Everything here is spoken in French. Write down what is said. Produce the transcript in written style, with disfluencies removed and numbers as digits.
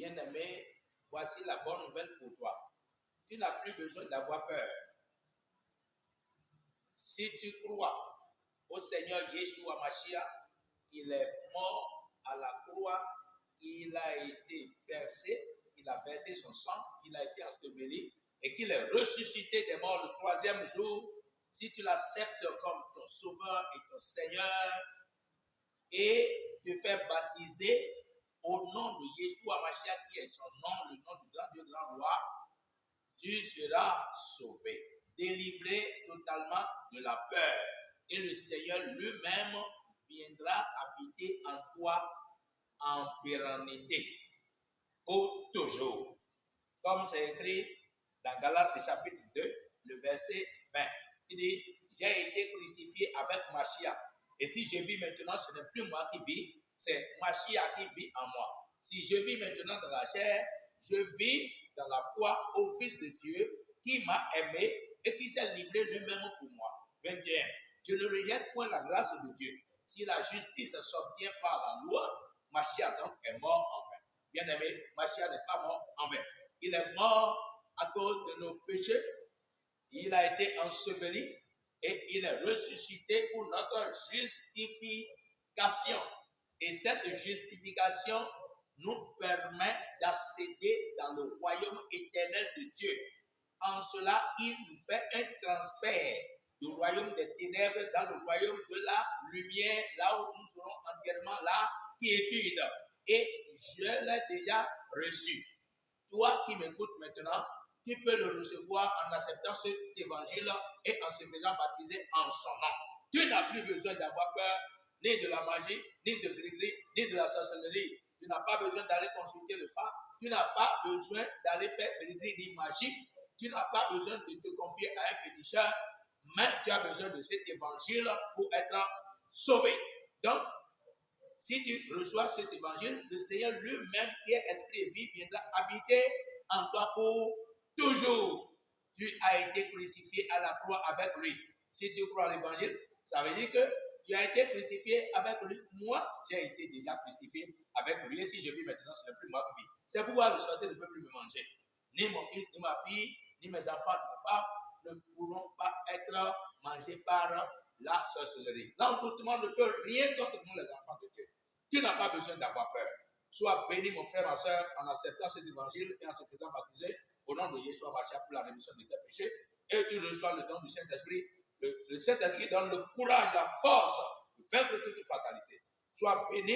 Bien-aimé, voici la bonne nouvelle pour toi. Tu n'as plus besoin d'avoir peur. Si tu crois au Seigneur Yeshua Mashiach, il est mort à la croix, il a été percé, il a versé son sang, il a été enseveli et qu'il est ressuscité des morts le troisième jour, si tu l'acceptes comme ton sauveur et ton Seigneur et te faire baptiser au nom de Yeshua Mashiach qui est son nom, le nom du grand Dieu, grand roi, tu seras sauvé, délivré totalement de la peur. Et le Seigneur lui-même viendra habiter en toi en pérennité, pour toujours. Comme c'est écrit dans Galates chapitre 2, le verset 20. Il dit, j'ai été crucifié avec Mashiach. Et si je vis maintenant, ce n'est plus moi qui vis, c'est Mashiach qui vit en moi. Si je vis maintenant dans la chair, je vis dans la foi au Fils de Dieu qui m'a aimé et qui s'est livré lui-même pour moi. 21. Je ne rejette point la grâce de Dieu. Si la justice s'obtient par la loi, Mashiach donc est mort en vain. Bien-aimé, Mashiach n'est pas mort en vain. Il est mort à cause de nos péchés. Il a été enseveli et il est ressuscité pour notre justification. Et cette justification nous permet d'accéder dans le royaume éternel de Dieu. En cela, il nous fait un transfert du royaume des ténèbres dans le royaume de la lumière, là où nous aurons entièrement la quiétude. Et je l'ai déjà reçu. Toi qui m'écoutes maintenant, tu peux le recevoir en acceptant cet évangile et en se faisant baptiser en son nom. Tu n'as plus besoin d'avoir peur ni de la magie, ni de gris-gris, ni de la sorcellerie. Tu n'as pas besoin d'aller consulter le phare. Tu n'as pas besoin d'aller faire gris-gris ni magie. Tu n'as pas besoin de te confier à un féticheur, mais tu as besoin de cet évangile pour être sauvé. Donc, si tu reçois cet évangile, le Seigneur lui-même, qui est esprit et vie, viendra habiter en toi pour toujours. Tu as été crucifié à la croix avec lui. Si tu crois à l'évangile, ça veut dire que tu as été crucifié avec lui. Moi, j'ai été déjà crucifié avec lui. Et si je vis maintenant, ce n'est plus moi qui vis. C'est pourquoi le sorcier ne peut plus me manger. Ni mon fils, ni ma fille, ni mes enfants, ni ma femme ne pourront pas être mangés par la sorcellerie. L'envoûtement ne peut rien contre nous, les enfants de Dieu. Tu n'as pas besoin d'avoir peur. Sois béni, mon frère, ma soeur, en acceptant cet évangile et en se faisant baptiser au nom de Yeshua Mashiach pour la rémission de tes péchés. Et tu reçois le don du Saint-Esprit. Le Saint-Esprit donne le courage, la force de vaincre toute fatalité. Sois béni